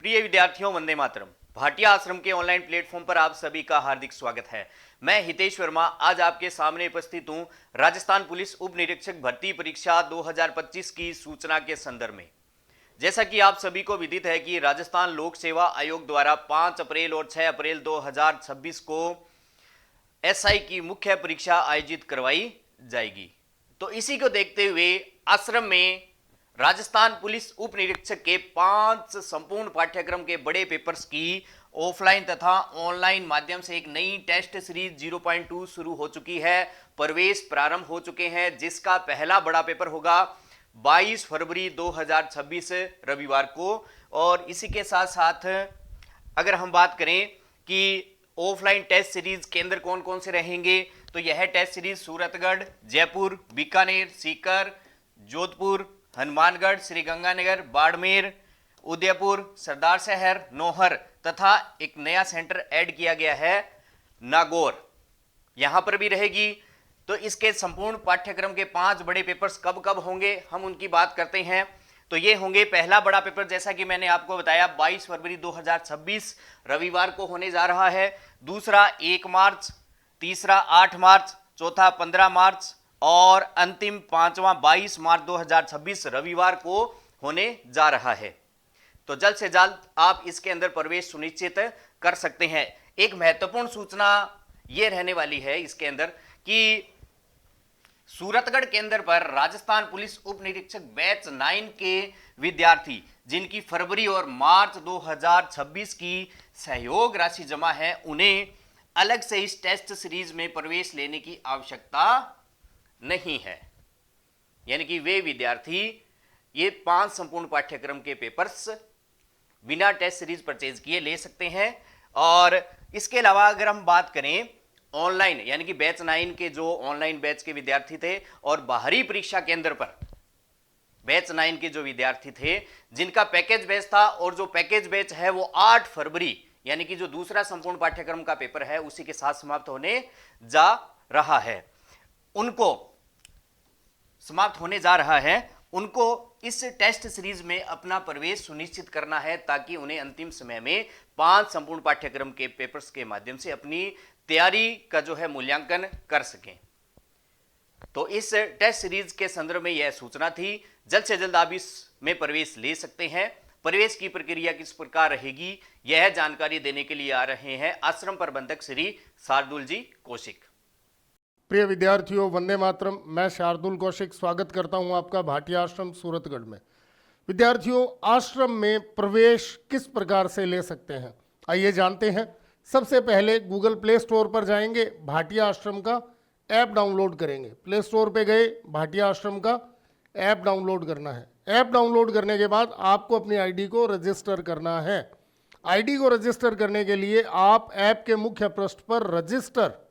प्रिय विद्यार्थियों, वंदे मातरम। भाटिया आश्रम के ऑनलाइन प्लेटफॉर्म पर आप सभी का हार्दिक स्वागत है। मैं हितेश वर्मा आज आपके सामने उपस्थित हूं राजस्थान पुलिस उप निरीक्षक भर्ती परीक्षा 2025 की सूचना के संदर्भ में। जैसा कि आप सभी को विदित है कि राजस्थान लोक सेवा आयोग द्वारा 5 अप्रैल और 6 अप्रैल 2026 को एसआई की मुख्य परीक्षा आयोजित करवाई जाएगी। तो इसी को देखते हुए आश्रम में राजस्थान पुलिस उप निरीक्षक के 5 संपूर्ण पाठ्यक्रम के बड़े पेपर्स की ऑफलाइन तथा ऑनलाइन माध्यम से एक नई टेस्ट सीरीज 0.2 शुरू हो चुकी है। प्रवेश प्रारंभ हो चुके हैं, जिसका पहला बड़ा पेपर होगा 22 फरवरी 2026 रविवार को। और इसी के साथ साथ अगर हम बात करें कि ऑफलाइन टेस्ट सीरीज केंद्र कौन कौन से रहेंगे, तो यह टेस्ट सीरीज सूरतगढ़, जयपुर, बीकानेर, सीकर, जोधपुर, हनुमानगढ़, श्रीगंगानगर, बाड़मेर, उदयपुर, सरदार शहर, नौहर तथा एक नया सेंटर ऐड किया गया है नागौर, यहां पर भी रहेगी। तो इसके संपूर्ण पाठ्यक्रम के 5 बड़े पेपर्स कब कब होंगे, हम उनकी बात करते हैं। तो ये होंगे, पहला बड़ा पेपर जैसा कि मैंने आपको बताया 22 फरवरी 2026 रविवार को होने जा रहा है। दूसरा 1 मार्च, तीसरा 8 मार्च, चौथा 15 मार्च और अंतिम 5वां 22 मार्च 2026 रविवार को होने जा रहा है। तो जल्द से जल्द आप इसके अंदर प्रवेश सुनिश्चित कर सकते हैं। एक महत्वपूर्ण सूचना यह रहने वाली है इसके अंदर कि सूरतगढ़ केंद्र पर राजस्थान पुलिस उप निरीक्षक बैच 9 के विद्यार्थी जिनकी फरवरी और मार्च 2026 की सहयोग राशि जमा है, उन्हें अलग से इस टेस्ट सीरीज में प्रवेश लेने की आवश्यकता नहीं है। यानी कि वे विद्यार्थी ये 5 संपूर्ण पाठ्यक्रम के पेपर्स बिना टेस्ट सीरीज परचेज किए ले सकते हैं। और इसके अलावा अगर हम बात करें ऑनलाइन, यानी कि बैच 9 के जो ऑनलाइन बैच के विद्यार्थी थे और बाहरी परीक्षा केंद्र पर बैच 9 के जो विद्यार्थी थे जिनका पैकेज बैच था, और जो पैकेज बैच है वो 8 फरवरी यानी कि जो दूसरा संपूर्ण पाठ्यक्रम का पेपर है उसी के साथ समाप्त होने जा रहा है, उनको इस टेस्ट सीरीज में अपना प्रवेश सुनिश्चित करना है, ताकि उन्हें अंतिम समय में 5 संपूर्ण पाठ्यक्रम के पेपर्स के माध्यम से अपनी तैयारी का जो है मूल्यांकन कर सकें। तो इस टेस्ट सीरीज के संदर्भ में यह सूचना थी। जल्द से जल्द आप इसमें प्रवेश ले सकते हैं। प्रवेश की प्रक्रिया किस प्रकार रहेगी, यह जानकारी देने के लिए आ रहे हैं आश्रम प्रबंधक श्री शार्दुल जी कौशिक। प्रिय विद्यार्थियों, वंदे मातरम। मैं शार्दुल कौशिक स्वागत करता हूं आपका भाटिया आश्रम सूरतगढ़ में। विद्यार्थियों, आश्रम में प्रवेश किस प्रकार से ले सकते हैं, आइए जानते हैं। सबसे पहले गूगल प्ले स्टोर पर जाएंगे, भाटिया आश्रम का ऐप डाउनलोड करेंगे। प्ले स्टोर पे गए, भाटिया आश्रम का ऐप डाउनलोड करना है। ऐप डाउनलोड करने के बाद आपको अपनी आईडी को रजिस्टर करना है। आईडी को रजिस्टर करने के लिए आप ऐप के मुख्य पृष्ठ पर रजिस्टर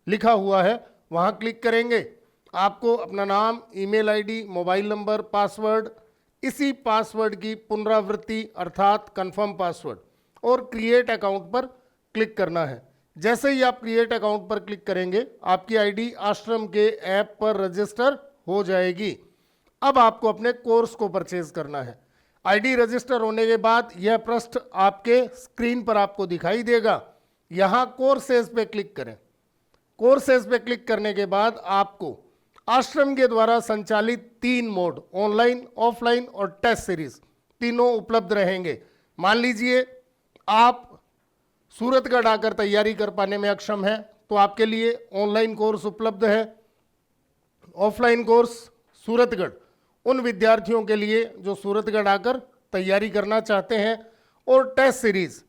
लिखा हुआ है, वहां क्लिक करेंगे। आपको अपना नाम, email ID, mobile number, password, इसी पासवर्ड की पुनरावृत्ति अर्थात कंफर्म पासवर्ड और क्रिएट अकाउंट पर क्लिक करना है। जैसे ही आप क्रिएट अकाउंट पर क्लिक करेंगे, आपकी आईडी आश्रम के ऐप पर रजिस्टर हो जाएगी। अब आपको अपने कोर्स को परचेज करना है। आईडी रजिस्टर होने के बाद यह पृष्ठ आपके स्क्रीन पर आपको दिखाई देगा। यहाँ कोर्सेज पे क्लिक करें। कोर्सेज पे क्लिक करने के बाद आपको आश्रम के द्वारा संचालित 3 मोड, ऑनलाइन, ऑफलाइन और टेस्ट सीरीज, तीनों उपलब्ध रहेंगे। मान लीजिए आप सूरतगढ़ आकर तैयारी कर पाने में अक्षम है, तो आपके लिए ऑनलाइन कोर्स उपलब्ध है। ऑफलाइन कोर्स सूरतगढ़ उन विद्यार्थियों के लिए जो सूरतगढ़ आकर तैयारी करना चाहते हैं। और टेस्ट सीरीज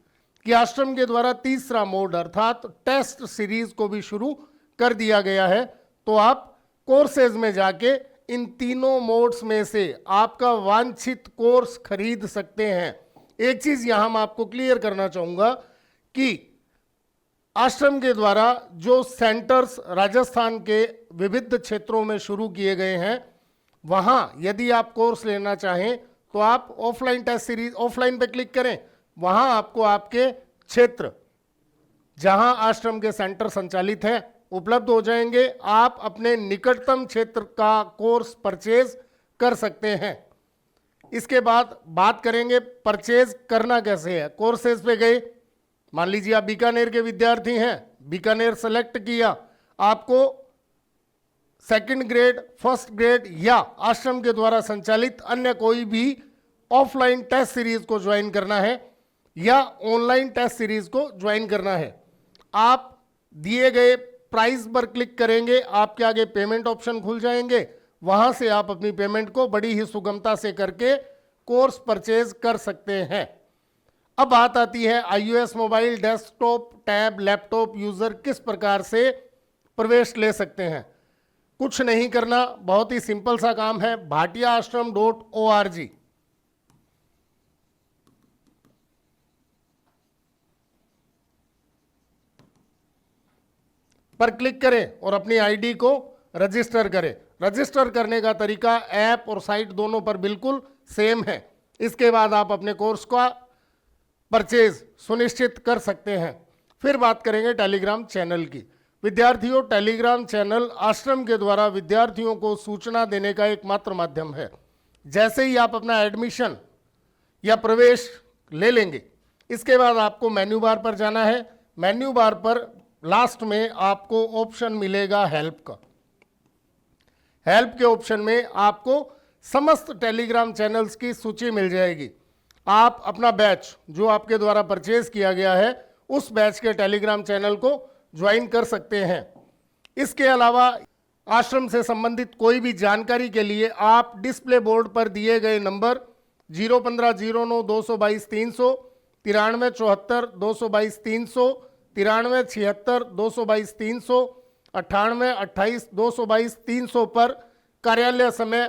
कि आश्रम के द्वारा तीसरा मोड अर्थात टेस्ट सीरीज को भी शुरू कर दिया गया है। तो आप कोर्सेज में जाके इन तीनों मोड्स में से आपका वांछित कोर्स खरीद सकते हैं। एक चीज यहां मैं आपको क्लियर करना चाहूंगा कि आश्रम के द्वारा जो सेंटर्स राजस्थान के विविध क्षेत्रों में शुरू किए गए हैं, वहां यदि आप कोर्स लेना चाहें तो आप ऑफलाइन टेस्ट सीरीज, ऑफलाइन पे क्लिक करें। वहां आपको आपके क्षेत्र जहां आश्रम के सेंटर संचालित है उपलब्ध हो जाएंगे। आप अपने निकटतम क्षेत्र का कोर्स परचेज कर सकते हैं। इसके बाद बात करेंगे परचेज करना कैसे है। कोर्सेज पे गए, मान लीजिए आप बीकानेर के विद्यार्थी हैं, बीकानेर सेलेक्ट किया, आपको सेकंड ग्रेड, फर्स्ट ग्रेड या आश्रम के द्वारा संचालित अन्य कोई भी ऑफलाइन टेस्ट सीरीज को ज्वाइन करना है या ऑनलाइन टेस्ट सीरीज को ज्वाइन करना है। आप दिए गए प्राइस पर क्लिक करेंगे, आपके आगे पेमेंट ऑप्शन खुल जाएंगे, वहां से आप अपनी पेमेंट को बड़ी ही सुगमता से करके कोर्स परचेज कर सकते हैं। अब बात आती है iOS mobile, desktop, tab, laptop user किस प्रकार से प्रवेश ले सकते हैं। कुछ नहीं करना, बहुत ही सिंपल सा काम है। bhatiaashram.org पर क्लिक करें और अपनी आईडी को रजिस्टर करें। रजिस्टर करने का तरीका ऐप और साइट दोनों पर बिल्कुल सेम है। इसके बाद आप अपने कोर्स का परचेज सुनिश्चित कर सकते हैं। फिर बात करेंगे टेलीग्राम चैनल की। विद्यार्थियों, टेलीग्राम चैनल आश्रम के द्वारा विद्यार्थियों को सूचना देने का एकमात्र माध्यम है। जैसे ही आप अपना एडमिशन या प्रवेश ले लेंगे, इसके बाद आपको मेन्यू बार पर जाना है। मेन्यू बार पर लास्ट में आपको ऑप्शन मिलेगा हेल्प का। हेल्प के ऑप्शन में आपको समस्त टेलीग्राम चैनल्स की सूची मिल जाएगी। आप अपना बैच जो आपके द्वारा परचेज किया गया है, उस बैच के टेलीग्राम चैनल को ज्वाइन कर सकते हैं। इसके अलावा आश्रम से संबंधित कोई भी जानकारी के लिए आप डिस्प्ले बोर्ड पर दिए गए नंबर 01509 222 300, 93 74 222 300, 93 76 222 300, 98 28 222 300 पर कार्यालय समय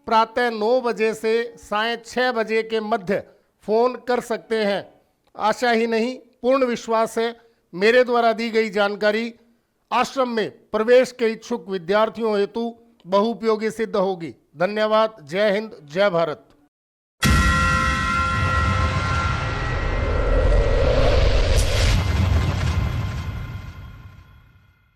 प्रातः 9 बजे से साय 6 बजे के मध्य फोन कर सकते हैं। आशा ही नहीं, पूर्ण विश्वास है मेरे द्वारा दी गई जानकारी आश्रम में प्रवेश के इच्छुक विद्यार्थियों हेतु बहुउपयोगी सिद्ध होगी। धन्यवाद। जय हिंद, जय भारत।